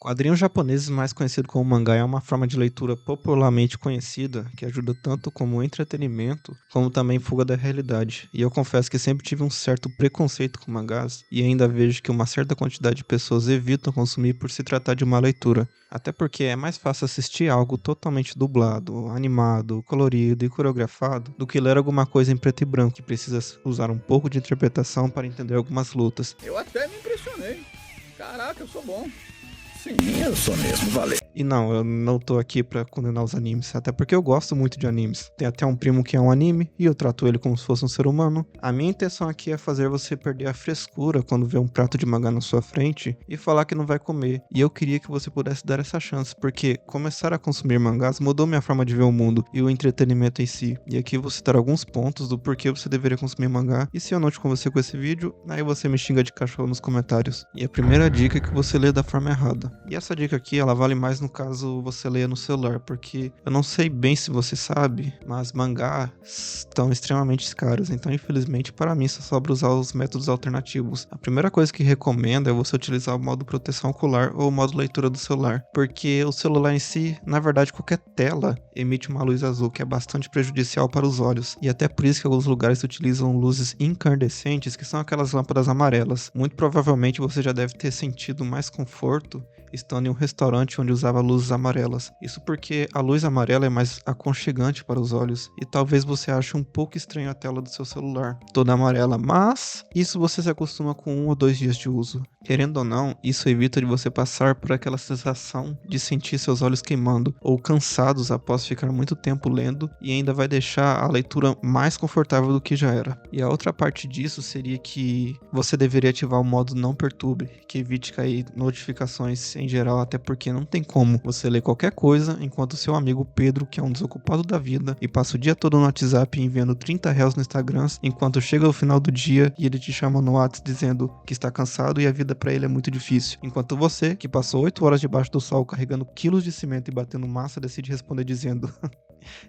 Quadrinhos japoneses, mais conhecido como mangá, é uma forma de leitura popularmente conhecida que ajuda tanto como entretenimento, como também fuga da realidade. E eu confesso que sempre tive um certo preconceito com mangás, e ainda vejo que uma certa quantidade de pessoas evitam consumir por se tratar de uma leitura. Até porque é mais fácil assistir algo totalmente dublado, animado, colorido e coreografado do que ler alguma coisa em preto e branco que precisa usar um pouco de interpretação para entender algumas lutas. Eu até me impressionei. Caraca, eu sou bom. Sim, eu sou mesmo, valeu. E não, eu não tô aqui pra condenar os animes, até porque eu gosto muito de animes. Tem até um primo que é um anime e eu trato ele como se fosse um ser humano. A minha intenção aqui é fazer você perder a frescura quando vê um prato de mangá na sua frente e falar que não vai comer. E eu queria que você pudesse dar essa chance, porque começar a consumir mangás mudou minha forma de ver o mundo e o entretenimento em si. E aqui eu vou citar alguns pontos do porquê você deveria consumir mangá. E se eu não te convencer com esse vídeo, aí você me xinga de cachorro nos comentários. E a primeira dica é que você lê da forma errada. E essa dica aqui, ela vale mais no caso você leia no celular, porque eu não sei bem se você sabe, mas mangás estão extremamente caros, então infelizmente para mim só sobra usar os métodos alternativos. A primeira coisa que recomendo é você utilizar o modo proteção ocular ou o modo leitura do celular, porque o celular em si, na verdade qualquer tela emite uma luz azul que é bastante prejudicial para os olhos, e até por isso que alguns lugares utilizam luzes incandescentes, que são aquelas lâmpadas amarelas. Muito provavelmente você já deve ter sentido mais conforto estando em um restaurante onde usava luzes amarelas. Isso porque a luz amarela é mais aconchegante para os olhos e talvez você ache um pouco estranho a tela do seu celular toda amarela, mas isso você se acostuma com 1 ou 2 dias de uso. Querendo ou não, isso evita de você passar por aquela sensação de sentir seus olhos queimando ou cansados após ficar muito tempo lendo, e ainda vai deixar a leitura mais confortável do que já era. E a outra parte disso seria que você deveria ativar o modo não perturbe, que evite cair notificações em geral, até porque não tem como você ler qualquer coisa enquanto seu amigo Pedro, que é um desocupado da vida e passa o dia todo no WhatsApp enviando 30 reais no Instagram, enquanto chega o final do dia e ele te chama no WhatsApp dizendo que está cansado e a vida pra ele é muito difícil, enquanto você, que passou 8 horas debaixo do sol carregando quilos de cimento e batendo massa, decide responder dizendo: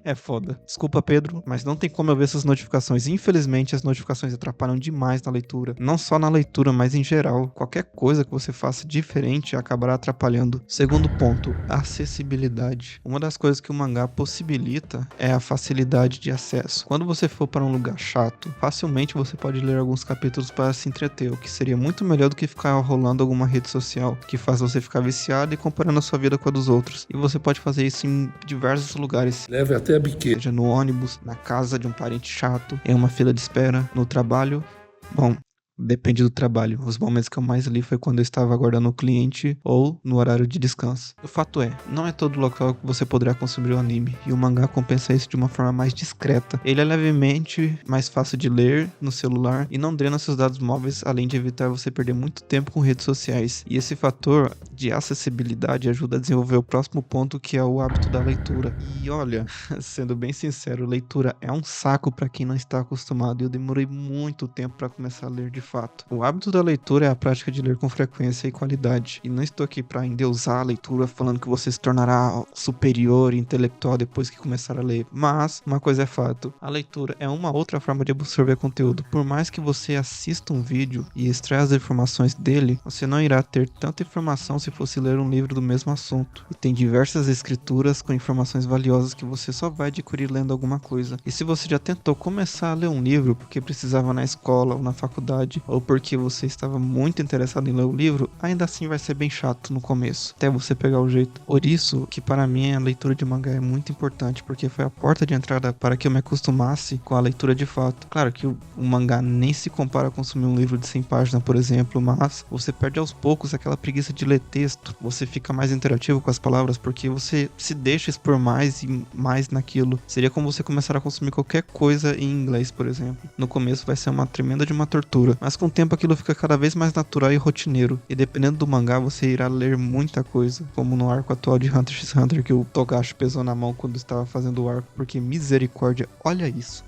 é foda. Desculpa, Pedro, mas não tem como eu ver essas notificações. Infelizmente, as notificações atrapalham demais na leitura. Não só na leitura, mas em geral. Qualquer coisa que você faça diferente acabará atrapalhando. Segundo ponto, acessibilidade. Uma das coisas que o mangá possibilita é a facilidade de acesso. Quando você for para um lugar chato, facilmente você pode ler alguns capítulos para se entreter, o que seria muito melhor do que ficar rolando alguma rede social, que faz você ficar viciado e comparando a sua vida com a dos outros. E você pode fazer isso em diversos lugares. Leve até a biqueira. Seja no ônibus, na casa de um parente chato, em uma fila de espera, no trabalho. Bom, depende do trabalho. Os momentos que eu mais li foi quando eu estava aguardando o cliente ou no horário de descanso. O fato é, não é todo local que você poderá consumir o anime, e o mangá compensa isso de uma forma mais discreta. Ele é levemente mais fácil de ler no celular e não drena seus dados móveis, além de evitar você perder muito tempo com redes sociais. E esse fator de acessibilidade ajuda a desenvolver o próximo ponto, que é o hábito da leitura. E olha, sendo bem sincero, leitura é um saco para quem não está acostumado, e eu demorei muito tempo para começar a ler de fato. O hábito da leitura é a prática de ler com frequência e qualidade. E não estou aqui para endeusar a leitura falando que você se tornará superior e intelectual depois que começar a ler. Mas uma coisa é fato, a leitura é uma outra forma de absorver conteúdo. Por mais que você assista um vídeo e extraia as informações dele, você não irá ter tanta informação se fosse ler um livro do mesmo assunto. E tem diversas escrituras com informações valiosas que você só vai adquirir lendo alguma coisa. E se você já tentou começar a ler um livro porque precisava na escola ou na faculdade, ou porque você estava muito interessado em ler o livro, ainda assim vai ser bem chato no começo, até você pegar o jeito. Por isso que para mim a leitura de mangá é muito importante, porque foi a porta de entrada para que eu me acostumasse com a leitura de fato. Claro que o mangá nem se compara a consumir um livro de 100 páginas, por exemplo, mas você perde aos poucos aquela preguiça de ler texto, você fica mais interativo com as palavras, porque você se deixa expor mais e mais naquilo. Seria como você começar a consumir qualquer coisa em inglês, por exemplo. No começo vai ser uma tremenda de uma tortura, mas com o tempo aquilo fica cada vez mais natural e rotineiro, e dependendo do mangá você irá ler muita coisa, como no arco atual de Hunter x Hunter, que o Togashi pesou na mão quando estava fazendo o arco, porque misericórdia, olha isso,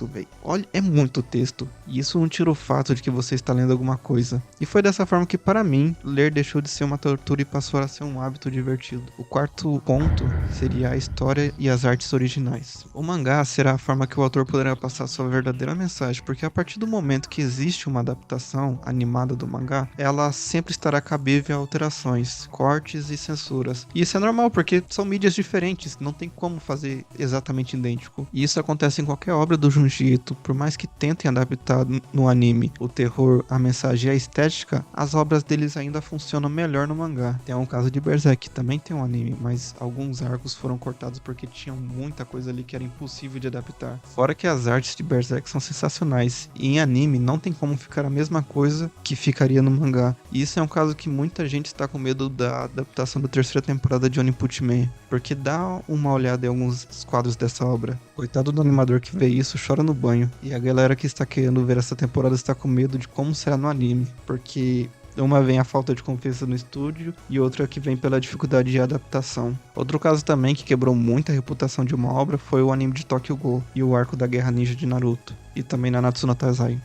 velho, olha, é muito texto, e isso não tira o fato de que você está lendo alguma coisa. E foi dessa forma que para mim, ler deixou de ser uma tortura e passou a ser um hábito divertido. O quarto ponto seria a história e as artes originais. O mangá será a forma que o autor poderá passar sua verdadeira mensagem, porque a partir do momento que existe uma adaptação animada do mangá, ela sempre estará cabível a alterações, cortes e censuras. E isso é normal, porque são mídias diferentes, não tem como fazer exatamente idêntico. E isso acontece em qualquer obra do Junji Ito, por mais que tentem adaptar no anime o terror, a mensagem e a estética, as obras deles ainda funcionam melhor no mangá. Tem um caso de Berserk, também tem um anime, mas alguns arcos foram cortados porque tinham muita coisa ali que era impossível de adaptar. Fora que as artes de Berserk são sensacionais, e em anime não tem como ficar a mesma coisa que ficaria no mangá. E isso é um caso que muita gente está com medo da adaptação da terceira temporada de One Punch Man, porque dá uma olhada em alguns quadros dessa obra. Coitado do animador que vê isso, chora no banho. E a galera que está querendo ver essa temporada está com medo de como será no anime, porque uma vem a falta de confiança no estúdio e outra que vem pela dificuldade de adaptação. Outro caso também que quebrou muito a reputação de uma obra foi o anime de Tokyo Ghoul e o arco da Guerra Ninja de Naruto, e também Nanatsu no Taizai.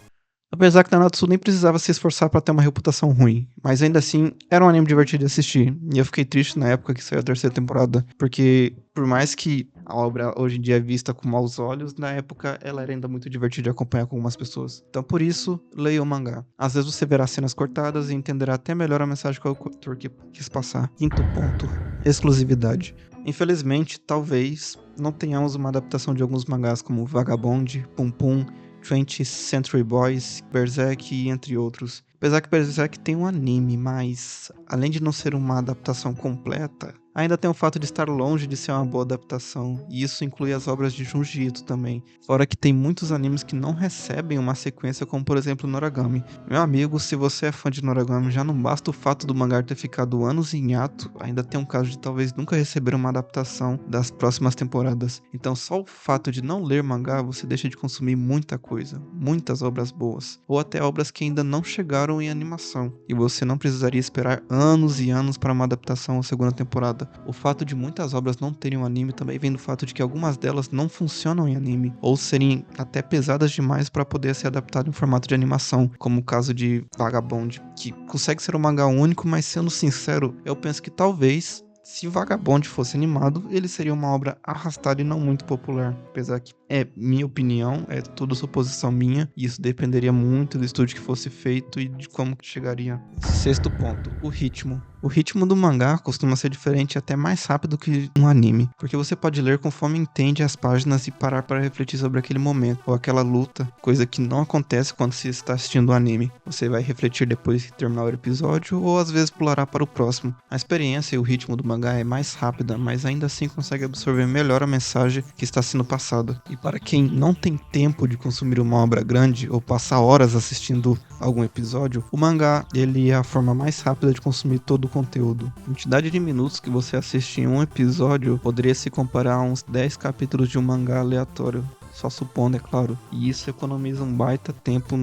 Apesar que Nanatsu nem precisava se esforçar pra ter uma reputação ruim, mas ainda assim era um anime divertido de assistir, e eu fiquei triste na época que saiu a terceira temporada, porque por mais que a obra hoje em dia é vista com maus olhos, na época ela era ainda muito divertida de acompanhar com algumas pessoas. Então por isso, leia o mangá. Às vezes você verá cenas cortadas e entenderá até melhor a mensagem que o autor quis passar. Quinto ponto, exclusividade. Infelizmente, talvez não tenhamos uma adaptação de alguns mangás como Vagabond, Pum Pum, 20th Century Boys, Berserk e entre outros. Apesar que Berserk tem um anime, mas além de não ser uma adaptação completa, ainda tem o fato de estar longe de ser uma boa adaptação, e isso inclui as obras de Junji Ito também. Fora que tem muitos animes que não recebem uma sequência, como por exemplo Noragami. Meu amigo, se você é fã de Noragami, já não basta o fato do mangá ter ficado anos em hiato, ainda tem um caso de talvez nunca receber uma adaptação das próximas temporadas. Então só o fato de não ler mangá, você deixa de consumir muita coisa, muitas obras boas, ou até obras que ainda não chegaram em animação, e você não precisaria esperar anos e anos para uma adaptação ou segunda temporada. O fato de muitas obras não terem um anime também vem do fato de que algumas delas não funcionam em anime, ou serem até pesadas demais para poder ser adaptado em formato de animação, como o caso de Vagabond, que consegue ser um mangá único, mas sendo sincero, eu penso que talvez, se Vagabond fosse animado, ele seria uma obra arrastada e não muito popular. Apesar que é minha opinião, é tudo suposição minha, e isso dependeria muito do estúdio que fosse feito e de como que chegaria. Sexto ponto, o ritmo. O ritmo do mangá costuma ser diferente e até mais rápido que no anime, porque você pode ler conforme entende as páginas e parar para refletir sobre aquele momento, ou aquela luta, coisa que não acontece quando se está assistindo o anime. Você vai refletir depois que terminar o episódio, ou às vezes pulará para o próximo. A experiência e o ritmo do mangá é mais rápida, mas ainda assim consegue absorver melhor a mensagem que está sendo passada. E para quem não tem tempo de consumir uma obra grande, ou passar horas assistindo algum episódio, o mangá ele é a forma mais rápida de consumir todo o conteúdo. A quantidade de minutos que você assiste em um episódio poderia se comparar a uns 10 capítulos de um mangá aleatório, só supondo, é claro. E isso economiza um baita tempo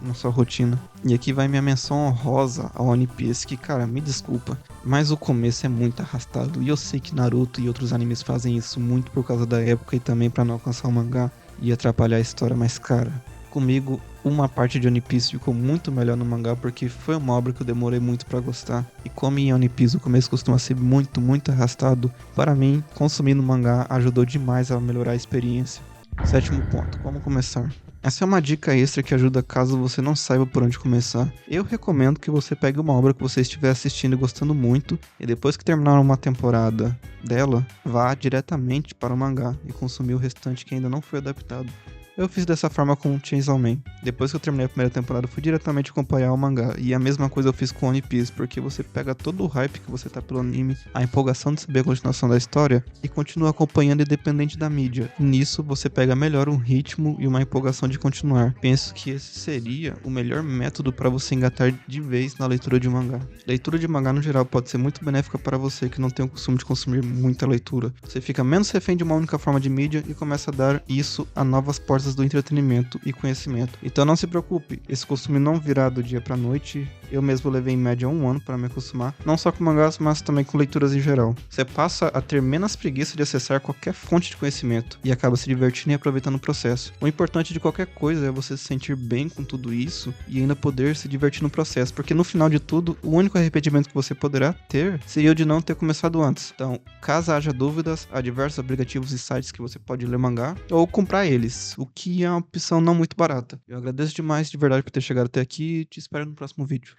na sua rotina. E aqui vai minha menção honrosa ao One Piece, que, cara, me desculpa, mas o começo é muito arrastado. E eu sei que Naruto e outros animes fazem isso muito por causa da época e também para não alcançar o mangá e atrapalhar a história, mas, cara, comigo, uma parte de One Piece ficou muito melhor no mangá porque foi uma obra que eu demorei muito pra gostar. E como em One Piece o começo costuma ser muito, muito arrastado, para mim, consumindo mangá ajudou demais a melhorar a experiência. Sétimo ponto, como começar? Essa é uma dica extra que ajuda caso você não saiba por onde começar. Eu recomendo que você pegue uma obra que você estiver assistindo e gostando muito, e depois que terminar uma temporada dela, vá diretamente para o mangá e consumir o restante que ainda não foi adaptado. Eu fiz dessa forma com Chainsaw Man. Depois que eu terminei a primeira temporada, fui diretamente acompanhar o mangá. E a mesma coisa eu fiz com One Piece, porque você pega todo o hype que você tá pelo anime, a empolgação de saber a continuação da história, e continua acompanhando independente da mídia. E nisso você pega melhor um ritmo e uma empolgação de continuar. Penso que esse seria o melhor método para você engatar de vez na leitura de mangá. Leitura de mangá no geral pode ser muito benéfica para você que não tem o costume de consumir muita leitura. Você fica menos refém de uma única forma de mídia e começa a dar isso a novas portas forças do entretenimento e conhecimento. Então não se preocupe, esse costume não virá do dia pra noite. Eu mesmo levei em média 1 ano para me acostumar, não só com mangás, mas também com leituras em geral. Você passa a ter menos preguiça de acessar qualquer fonte de conhecimento e acaba se divertindo e aproveitando o processo. O importante de qualquer coisa é você se sentir bem com tudo isso e ainda poder se divertir no processo, porque no final de tudo, o único arrependimento que você poderá ter seria o de não ter começado antes. Então, caso haja dúvidas, há diversos aplicativos e sites que você pode ler mangá ou comprar eles, o que é uma opção não muito barata. Eu agradeço demais de verdade por ter chegado até aqui e te espero no próximo vídeo.